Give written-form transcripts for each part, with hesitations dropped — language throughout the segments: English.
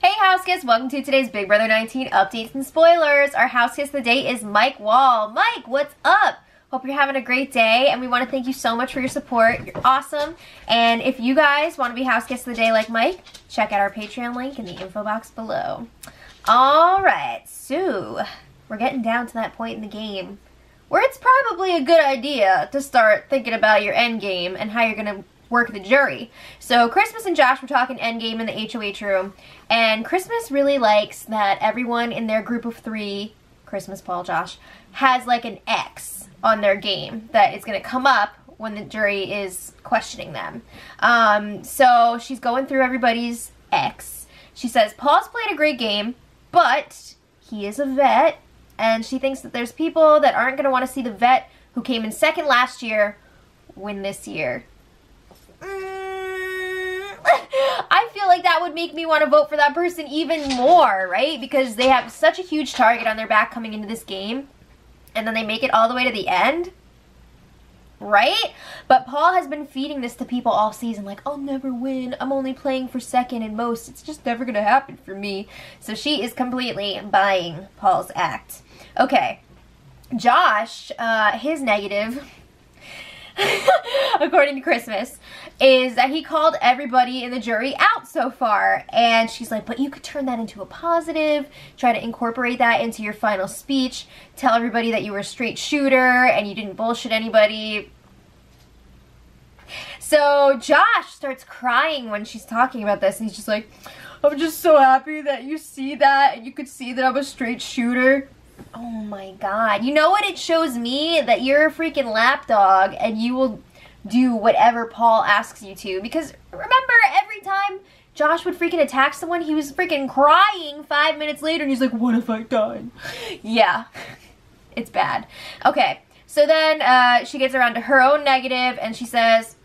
Hey house guests, welcome to today's Big Brother 19 updates and spoilers. Our house guest of the day is Mike Wall. Mike, what's up? Hope you're having a great day, and we want to thank you so much for your support. You're awesome. And if you guys want to be house guests of the day like Mike, check out our Patreon link in the info box below. Alright, so we're getting down to that point in the game where it's probably a good idea to start thinking about your end game and how you're going to work the jury. So Christmas and Josh were talking endgame in the HOH room, and Christmas really likes that everyone in their group of three, Christmas, Paul, Josh, has like an X on their game that is going to come up when the jury is questioning them. So she's going through everybody's X. She says Paul's played a great game, but he is a vet, and she thinks that there's people that aren't going to want to see the vet who came in second last year win this year. I feel like that would make me want to vote for that person even more, right? Because they have such a huge target on their back coming into this game, and then they make it all the way to the end, right? But Paul has been feeding this to people all season, like, I'll never win, I'm only playing for second and most, it's just never gonna happen for me. So she is completely buying Paul's act. Okay, Josh, his negative, according to Christmas, is that he called everybody in the jury out so far. And she's like, but you could turn that into a positive, try to incorporate that into your final speech, tell everybody that you were a straight shooter and you didn't bullshit anybody. So Josh starts crying when she's talking about this, and he's just like, I'm just so happy that you see that and you could see that I'm a straight shooter. Oh my god. You know what it shows me? That you're a freaking lapdog and you will do whatever Paul asks you to. Because remember, every time Josh would freaking attack someone, he was freaking crying 5 minutes later and he's like, what if I died? Yeah, it's bad. Okay, so then she gets around to her own negative, and she says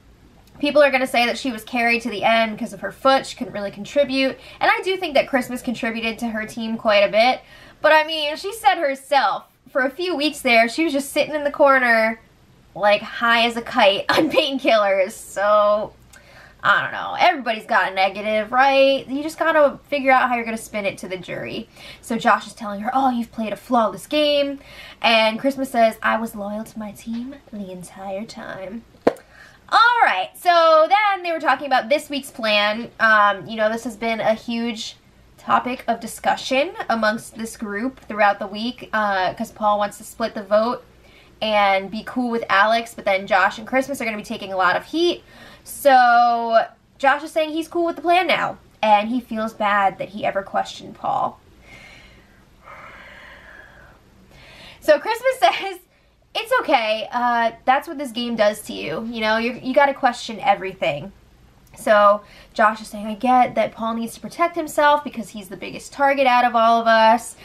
people are going to say that she was carried to the end because of her foot. She couldn't really contribute. And I do think that Christmas contributed to her team quite a bit. But I mean, she said herself, for a few weeks there, she was just sitting in the corner, like high as a kite on painkillers. So, I don't know. Everybody's got a negative, right? You just gotta figure out how you're gonna spin it to the jury. So Josh is telling her, oh, you've played a flawless game. And Christmas says, I was loyal to my team the entire time. Alright, so then they were talking about this week's plan. You know, this has been a huge topic of discussion amongst this group throughout the week, because Paul wants to split the vote and be cool with Alex, but then Josh and Christmas are going to be taking a lot of heat. So Josh is saying he's cool with the plan now, and he feels bad that he ever questioned Paul. So Christmas says, it's okay, that's what this game does to you. You know, you got to question everything. So Josh is saying, I get that Paul needs to protect himself because he's the biggest target out of all of us.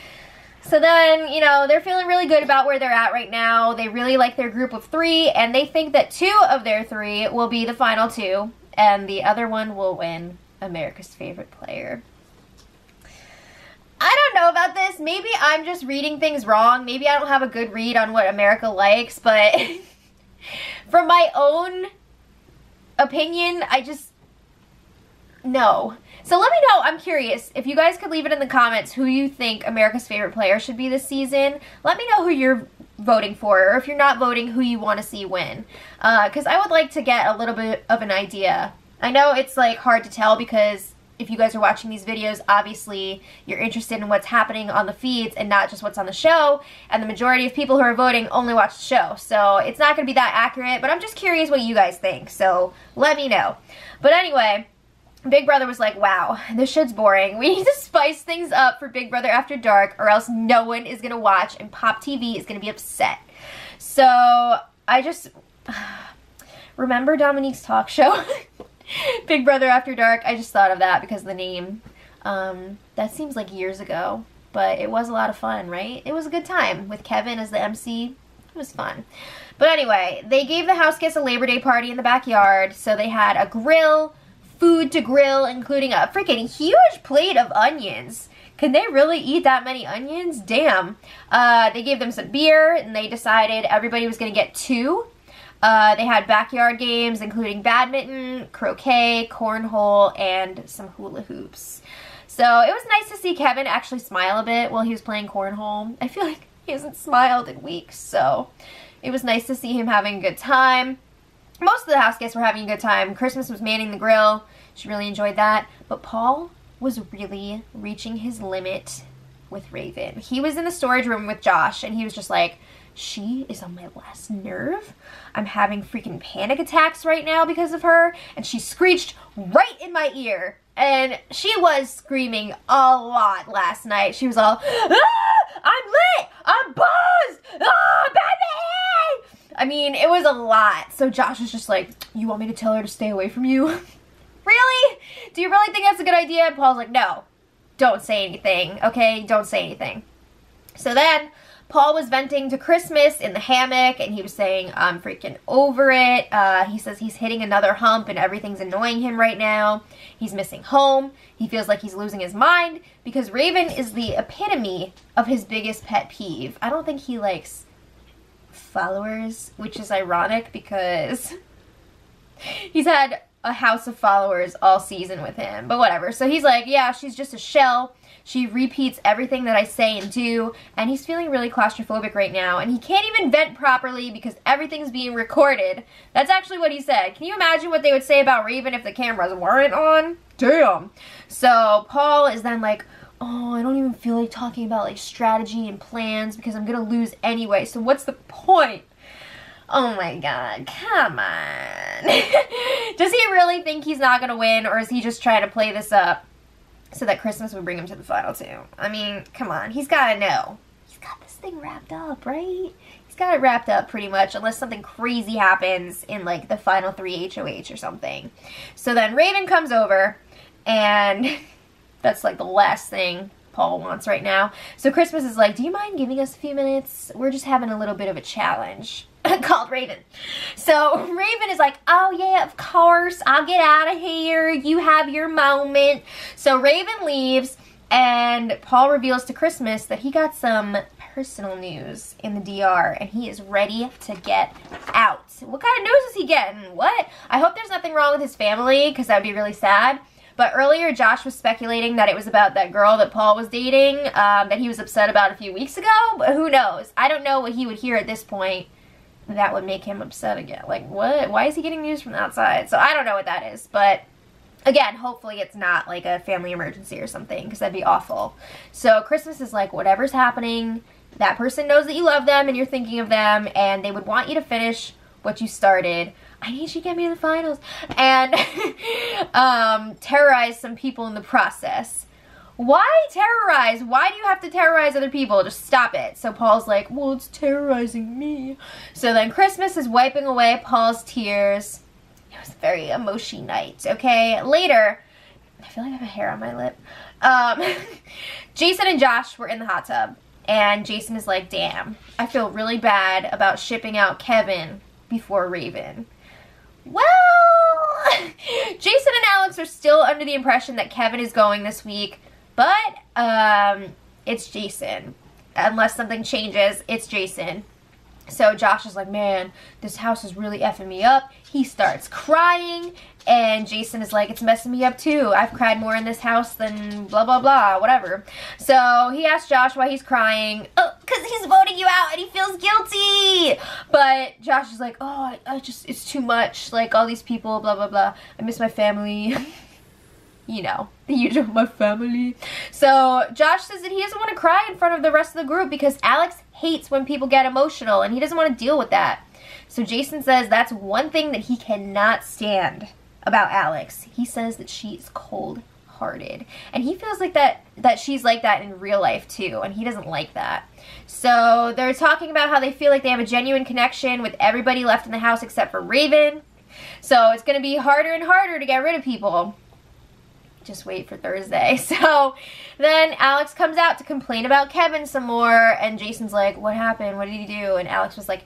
So then, you know, they're feeling really good about where they're at right now. They really like their group of three, and they think that 2 of their 3 will be the final 2, and the other one will win America's favorite player. I don't know about this. Maybe I'm just reading things wrong. Maybe I don't have a good read on what America likes, but from my own opinion, I just... no. So let me know, I'm curious, if you guys could leave it in the comments who you think America's favorite player should be this season. Let me know who you're voting for, or if you're not voting, who you want to see win. Because I would like to get a little bit of an idea. I know it's like hard to tell because if you guys are watching these videos, obviously you're interested in what's happening on the feeds and not just what's on the show, and the majority of people who are voting only watch the show. So it's not going to be that accurate, but I'm just curious what you guys think, so let me know. But anyway, Big Brother was like, wow, this shit's boring. We need to spice things up for Big Brother After Dark, or else no one is going to watch and Pop TV is going to be upset. So I just... remember Dominique's talk show? Big Brother After Dark? I just thought of that because of the name. That seems like years ago, but it was a lot of fun, right? It was a good time with Kevin as the MC. It was fun. But anyway, they gave the house guests a Labor Day party in the backyard, so they had a grill, food to grill, including a freaking huge plate of onions. Can they really eat that many onions? Damn. They gave them some beer, and they decided everybody was going to get 2. They had backyard games, including badminton, croquet, cornhole, and some hula hoops. So it was nice to see Kevin actually smile a bit while he was playing cornhole. I feel like he hasn't smiled in weeks, so it was nice to see him having a good time. Most of the house guests were having a good time. Christmas was manning the grill. She really enjoyed that. But Paul was really reaching his limit with Raven. He was in the storage room with Josh, and he was just like, she is on my last nerve. I'm having freaking panic attacks right now because of her. And she screeched right in my ear. And she was screaming a lot last night. She was all, ah, I'm lit, I'm buzzed, ah, baby! I mean, it was a lot. So Josh was just like, you want me to tell her to stay away from you? Really? Do you really think that's a good idea? And Paul's like, no, don't say anything, okay? Don't say anything. So then Paul was venting to Christmas in the hammock, and he was saying, I'm freaking over it. He says he's hitting another hump and everything's annoying him right now. He's missing home. He feels like he's losing his mind because Raven is the epitome of his biggest pet peeve. I don't think he likes followers, which is ironic because he's had a house of followers all season with him, but whatever. So he's like, yeah, she's just a shell. She repeats everything that I say and do, and he's feeling really claustrophobic right now, and he can't even vent properly because everything's being recorded. That's actually what he said. Can you imagine what they would say about Raven if the cameras weren't on? Damn. So Paul is then like, oh, I don't even feel like talking about like strategy and plans because I'm gonna lose anyway, so what's the point? Oh my god, come on. Does he really think he's not gonna win, or is he just trying to play this up so that Christmas would bring him to the final two? I mean, come on, he's gotta know. He's got this thing wrapped up, right? He's got it wrapped up pretty much, unless something crazy happens in like the final 3 HOH or something. So then Raven comes over, and that's like the last thing Paul wants right now. So Christmas is like, do you mind giving us a few minutes? We're just having a little bit of a challenge. Called Raven. So Raven is like, oh yeah, of course, I'll get out of here, you have your moment. So Raven leaves, and Paul reveals to Christmas that he got some personal news in the DR, and he is ready to get out. What kind of news is he getting? What? I hope there's nothing wrong with his family, because that would be really sad. But earlier, Josh was speculating that it was about that girl that Paul was dating, that he was upset about a few weeks ago, but who knows? I don't know what he would hear at this point that would make him upset again. Like, what? Why is he getting news from the outside? So I don't know what that is, but again, hopefully it's not like a family emergency or something, because that'd be awful. So Christmas is like, whatever's happening, that person knows that you love them and you're thinking of them, and they would want you to finish what you started. I need you to get me to the finals. And terrorize some people in the process. Why terrorize? Why do you have to terrorize other people? Just stop it. So Paul's like, well, it's terrorizing me. So then Christmas is wiping away Paul's tears. It was a very emotional night, okay? Later, I feel like I have a hair on my lip. Jason and Josh were in the hot tub. And Jason is like, damn, I feel really bad about shipping out Kevin before Raven. Well, Jason and Alex are still under the impression that Kevin is going this week. But, it's Jason. Unless something changes, it's Jason. So Josh is like, man, this house is really effing me up. He starts crying, and Jason is like, it's messing me up too. I've cried more in this house than blah, blah, blah, whatever. So he asks Josh why he's crying. Oh, because he's voting you out and he feels guilty. But Josh is like, oh, it's too much. Like, all these people, blah, blah, blah. I miss my family. You know, the usual, my family. So Josh says that he doesn't want to cry in front of the rest of the group because Alex hates when people get emotional and he doesn't want to deal with that. So Jason says that's one thing that he cannot stand about Alex. He says that she's cold-hearted. And he feels like that she's like that in real life too, and he doesn't like that. So they're talking about how they feel like they have a genuine connection with everybody left in the house except for Raven. So it's going to be harder and harder to get rid of people. Just wait for Thursday. So then Alex comes out to complain about Kevin some more, and Jason's like, what happened? What did he do? And Alex was like,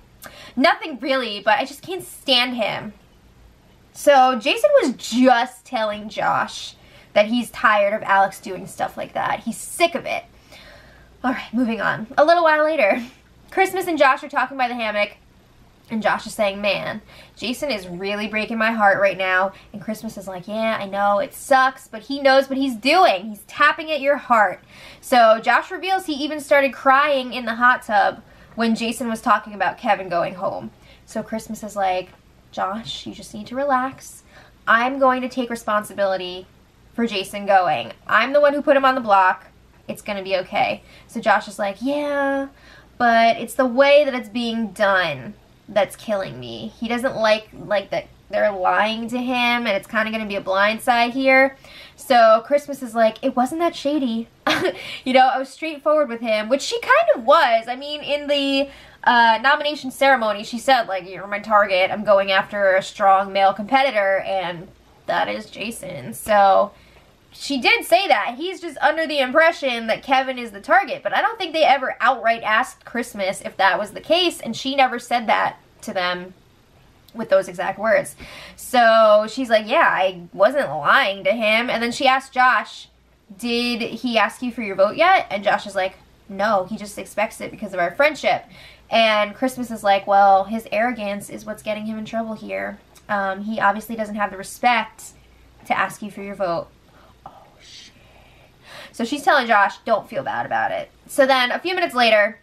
nothing really, but I just can't stand him. So Jason was just telling Josh that he's tired of Alex doing stuff like that. He's sick of it. Alright, moving on. A little while later, Christmas and Josh are talking by the hammock, And Josh is saying, man, Jason is really breaking my heart right now. And Christmas is like, yeah, I know, it sucks, but he knows what he's doing. He's tapping at your heart. So Josh reveals he even started crying in the hot tub when Jason was talking about Kevin going home. So Christmas is like, Josh, you just need to relax. I'm going to take responsibility for Jason going. I'm the one who put him on the block. It's going to be okay. So Josh is like, yeah, but it's the way that it's being done that's killing me. He doesn't like that they're lying to him, and it's kind of going to be a blindside here. So Christmas is like, it wasn't that shady. You know, I was straightforward with him, which she kind of was. I mean, in the nomination ceremony, she said, like, you're my target. I'm going after a strong male competitor, and that is Jason. So she did say that. He's just under the impression that Kevin is the target, but I don't think they ever outright asked Christmas if that was the case, and she never said that to them with those exact words. So she's like, yeah, I wasn't lying to him. And then she asked Josh, did he ask you for your vote yet? And Josh is like, no, he just expects it because of our friendship. And Christmas is like, well, his arrogance is what's getting him in trouble here. He obviously doesn't have the respect to ask you for your vote. Oh, shit. So she's telling Josh, don't feel bad about it. So then a few minutes later,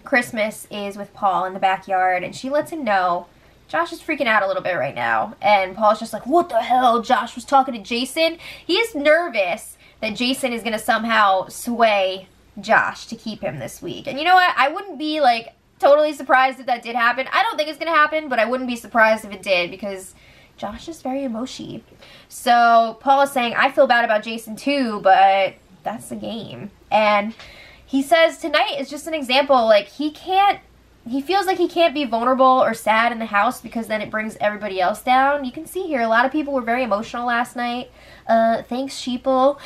Christmas is with Paul in the backyard, and she lets him know Josh is freaking out a little bit right now. And Paul's just like, what the hell? Josh was talking to Jason. He is nervous that Jason is going to somehow sway Josh to keep him this week. And you know what? I wouldn't be, like, totally surprised if that did happen. I don't think it's going to happen, but I wouldn't be surprised if it did, because Josh is very emotional. So Paul is saying, I feel bad about Jason too, but that's the game. And he says tonight is just an example, like, he feels like he can't be vulnerable or sad in the house because then it brings everybody else down. You can see here, a lot of people were very emotional last night. Thanks, sheeple.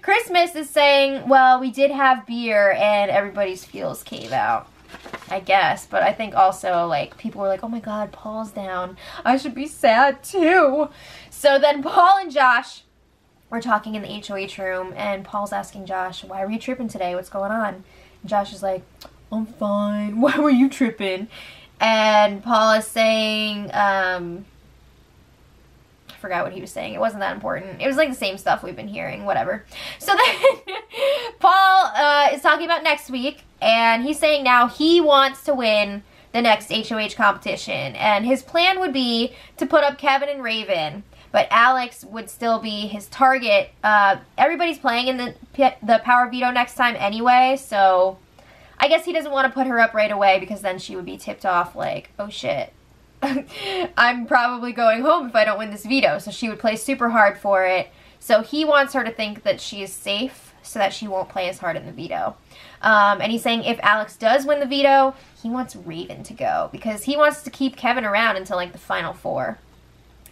Christmas is saying, well, we did have beer and everybody's feels came out, I guess. But I think also, like, people were like, oh my god, Paul's down. I should be sad too. So then Paul and Josh were talking in the HOH room, and Paul's asking Josh, why were you tripping today? What's going on? And Josh is like, I'm fine. Why were you tripping? And Paul is saying, I forgot what he was saying. It wasn't that important. It was like the same stuff we've been hearing, whatever. So then Paul is talking about next week, and he's saying now he wants to win the next HOH competition. And his plan would be to put up Kevin and Raven, but Alex would still be his target. Everybody's playing in the Power Veto next time anyway, so I guess he doesn't want to put her up right away because then she would be tipped off like, oh shit, I'm probably going home if I don't win this veto. So she would play super hard for it. So he wants her to think that she is safe so that she won't play as hard in the veto. And he's saying if Alex does win the veto, he wants Raven to go because he wants to keep Kevin around until like the final 4.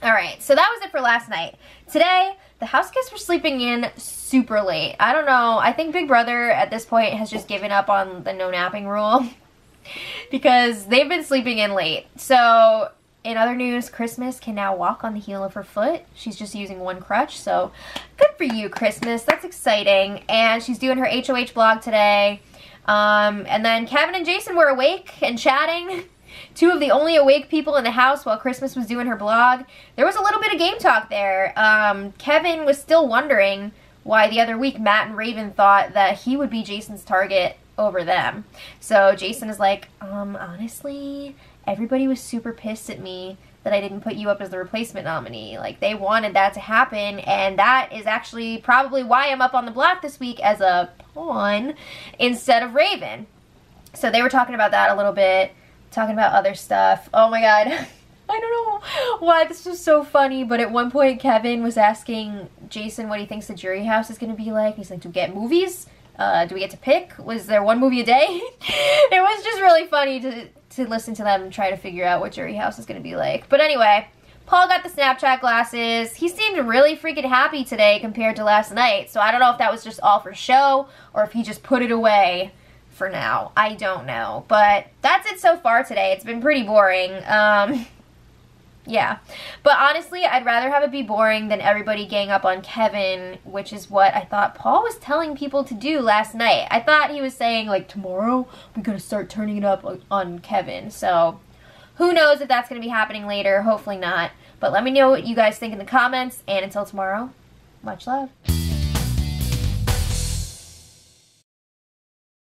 Alright, so that was it for last night. Today, the house guests were sleeping in super late. I don't know, I think Big Brother at this point has just given up on the no napping rule because they've been sleeping in late. So, in other news, Christmas can now walk on the heel of her foot. She's just using one crutch, so good for you, Christmas. That's exciting. And she's doing her HOH blog today. And then Kevin and Jason were awake and chatting. 2 of the only awake people in the house while Christmas was doing her blog. There was a little bit of game talk there. Kevin was still wondering why the other week Matt and Raven thought that he would be Jason's target over them. So Jason is like, honestly, everybody was super pissed at me that I didn't put you up as the replacement nominee. Like, they wanted that to happen, and that is actually probably why I'm up on the block this week as a pawn instead of Raven. So they were talking about that a little bit. Talking about other stuff. Oh my god. I don't know why this was so funny, but at one point Kevin was asking Jason what he thinks the jury house is going to be like. He's like, do we get movies? Do we get to pick? Was there 1 movie a day? It was just really funny to listen to them try to figure out what jury house is going to be like. But anyway, Paul got the Snapchat glasses. He seemed really freaking happy today compared to last night. So I don't know if that was just all for show or if he just put it away for now. I don't know. But that's it so far today. It's been pretty boring. Yeah. But honestly, I'd rather have it be boring than everybody gang up on Kevin, which is what I thought Paul was telling people to do last night. I thought he was saying, like, tomorrow we gotta start turning it up on Kevin. So Who knows if that's going to be happening later. Hopefully not. But let me know what you guys think in the comments. And until tomorrow, much love.